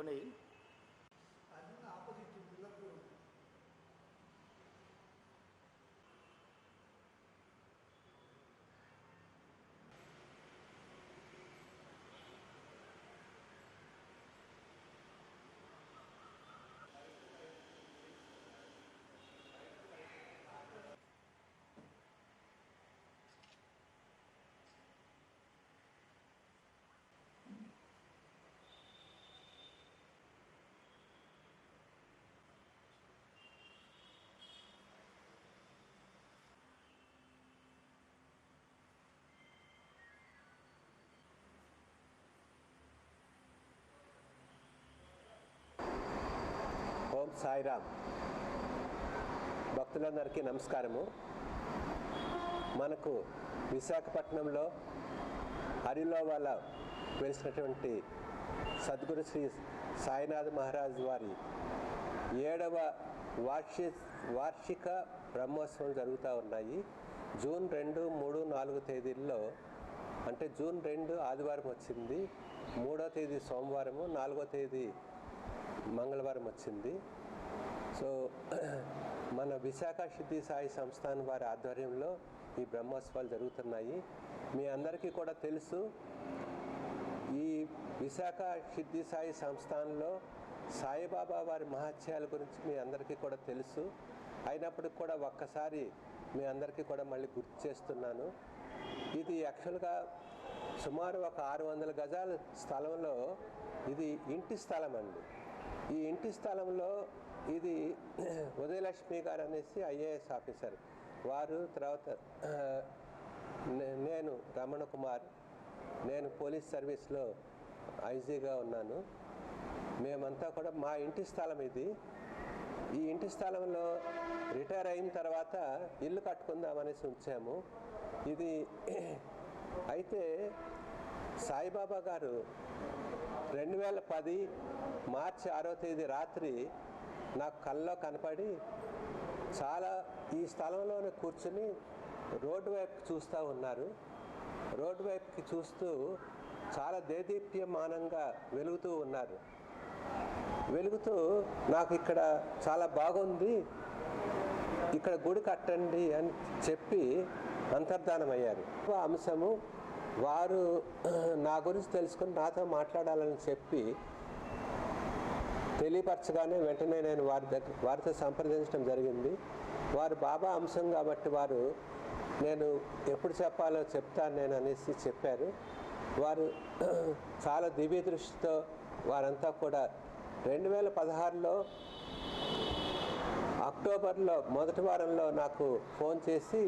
కొని ఆపోజిట్ ఓం సాయిరామ్. భక్తులందరికీ నమస్కారము. మనకు విశాఖపట్నంలో హరిలోవాల వెలిసినటువంటి సద్గురు శ్రీ సాయినాథ్ మహారాజ్ వారి 7వ వార్షిక బ్రహ్మోత్సవం జరుగుతూ ఉన్నాయి. జూన్ 2, 3, 4 తేదీల్లో, అంటే జూన్ 2 ఆదివారం వచ్చింది, 3వ తేదీ సోమవారము, 4వ తేదీ మంగళవారం వచ్చింది. సో మన విశాఖ సిద్ధి సాయి సంస్థాన్ వారి ఆధ్వర్యంలో ఈ బ్రహ్మోత్సవాలు జరుగుతున్నాయి. మీ అందరికీ కూడా తెలుసు, ఈ విశాఖ సిద్ధి సాయి సంస్థాన్లో సాయిబాబా వారి మహత్యాల గురించి మీ అందరికీ కూడా తెలుసు. అయినప్పటికి కూడా ఒక్కసారి మీ అందరికీ కూడా మళ్ళీ గుర్తు చేస్తున్నాను. ఇది యాక్చువల్గా సుమారు ఒక 600 గజాల స్థలంలో ఇది ఇంటి స్థలం అండి. ఈ ఇంటి స్థలంలో ఇది ఉదయలక్ష్మి గారు అనేసి ఐఏఎస్ ఆఫీసర్ వారు, తర్వాత నేను రమణ కుమార్, నేను పోలీస్ సర్వీస్లో ఐజీగా ఉన్నాను. మేమంతా కూడా మా ఇంటి స్థలం ఇది. ఈ ఇంటి స్థలంలో రిటైర్ అయిన తర్వాత ఇల్లు కట్టుకుందామనేసి ఉంచాము. ఇది అయితే సాయిబాబా గారు 2010 మార్చి 6వ తేదీ రాత్రి నాకు కల్లో కనపడి చాలా ఈ స్థలంలోనే కూర్చుని రోడ్డు వైపుకి చూస్తూ ఉన్నారు. రోడ్డు వైపుకి చూస్తూ చాలా దేదీప్యమానంగా వెలుగుతూ ఉన్నారు. వెలుగుతూ నాకు ఇక్కడ చాలా బాగుంది, ఇక్కడ గుడి కట్టండి అని చెప్పి అంతర్ధానమయ్యారు. అంశము వారు నా గురించి తెలుసుకుని నాతో మాట్లాడాలని చెప్పి తెలియపరచగానే వెంటనే నేను వారితో సంప్రదించడం జరిగింది. వారు బాబా అంశం కాబట్టి వారు నేను ఎప్పుడు చెప్పాలో చెప్తాను నేను అనేసి చెప్పారు. వారు చాలా దివ్య దృష్టితో వారంతా కూడా 2016లో అక్టోబర్లో మొదటి వారంలో నాకు ఫోన్ చేసి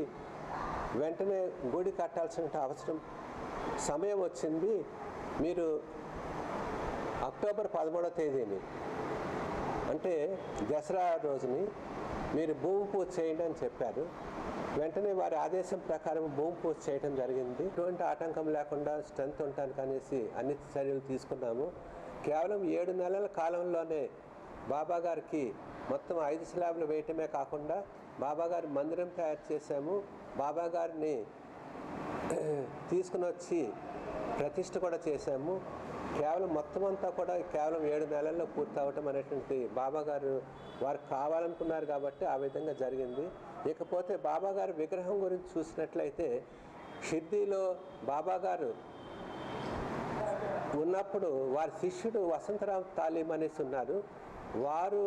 వెంటనే గుడి కట్టాల్సిన అవసరం సమయం వచ్చింది, మీరు అక్టోబర్ 13వ తేదీని అంటే దసరా రోజుని మీరు భూమి పూజ చేయండి అని చెప్పారు. వెంటనే వారి ఆదేశం ప్రకారం భూమి పూజ చేయడం జరిగింది. ఎటువంటి ఆటంకం లేకుండా స్ట్రెంత్ ఉండటానికి అనేసి అన్ని చర్యలు తీసుకున్నాము. కేవలం 7 నెలల కాలంలోనే బాబా గారికి మొత్తం 5 స్లాబ్లు వేయటమే కాకుండా బాబా గారి మందిరం తయారు చేశాము. బాబా గారిని తీసుకుని వచ్చి ప్రతిష్ఠ కూడా చేశాము. కేవలం మొత్తం అంతా కూడా కేవలం 7 నెలల్లో పూర్తి అవ్వటం అనేటువంటి బాబా గారు వారు కావాలనుకున్నారు కాబట్టి ఆ విధంగా జరిగింది. ఇకపోతే బాబా గారి విగ్రహం గురించి చూసినట్లయితే షిర్డీలో బాబా గారు ఉన్నప్పుడు వారి శిష్యుడు వసంతరామ్ తాలీం అనేసి ఉన్నారు. వారు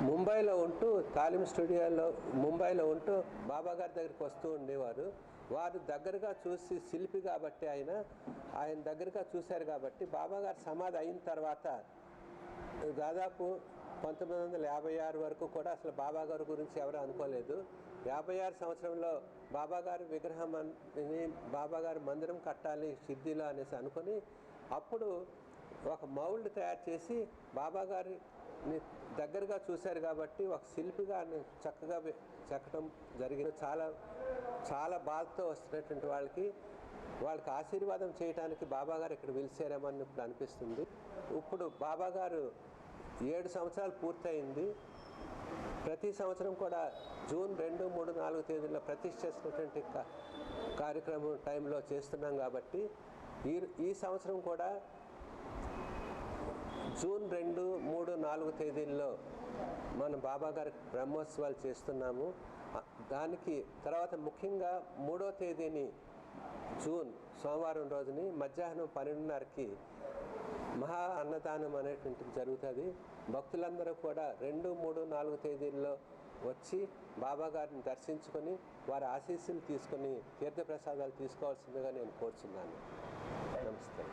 ముంబైలో ఉంటూ తాలీం స్టూడియోలో ముంబైలో ఉంటూ బాబా గారి దగ్గరికి వస్తూ ఉండేవారు. వారు దగ్గరగా చూసి శిల్పి కాబట్టి ఆయన దగ్గరగా చూశారు కాబట్టి బాబా గారి సమాధి అయిన తర్వాత దాదాపు 1956 వరకు కూడా అసలు బాబా గారి గురించి ఎవరు అనుకోలేదు. 56 సంవత్సరంలో బాబా గారి విగ్రహం బాబా గారి మందిరం కట్టాలి షిర్డీలో అనేసి అనుకొని అప్పుడు ఒక మౌల్డ్ తయారు చేసి బాబా గారిని దగ్గరగా చూశారు కాబట్టి ఒక శిల్పిగా చక్కగా చెక్కడం జరిగింది. చాలా బాధతో వస్తున్నటువంటి వాళ్ళకి ఆశీర్వాదం చేయడానికి బాబా గారు ఇక్కడ పిలిచారేమని ఇప్పుడు అనిపిస్తుంది. ఇప్పుడు బాబా గారు 7 సంవత్సరాలు పూర్తయింది. ప్రతి సంవత్సరం కూడా జూన్ 2, 3, 4 తేదీల్లో ప్రతిష్ఠ చేసినటువంటి కార్యక్రమం టైంలో చేస్తున్నాం కాబట్టి ఈ సంవత్సరం కూడా జూన్ 2, 3, 4 తేదీల్లో మన బాబా గారి బ్రహ్మోత్సవాలు చేస్తున్నాము. దానికి తర్వాత ముఖ్యంగా 3వ తేదీని జూన్ సోమవారం రోజుని మధ్యాహ్నం 12:30కి మహా అన్నదానం అనేటువంటిది జరుగుతుంది. భక్తులందరూ కూడా 2, 3, 4 తేదీల్లో వచ్చి బాబా గారిని దర్శించుకొని వారి ఆశీస్సులు తీసుకొని తీర్థప్రసాదాలు తీసుకోవాల్సిందిగా నేను కోరుచున్నాను. నమస్తే.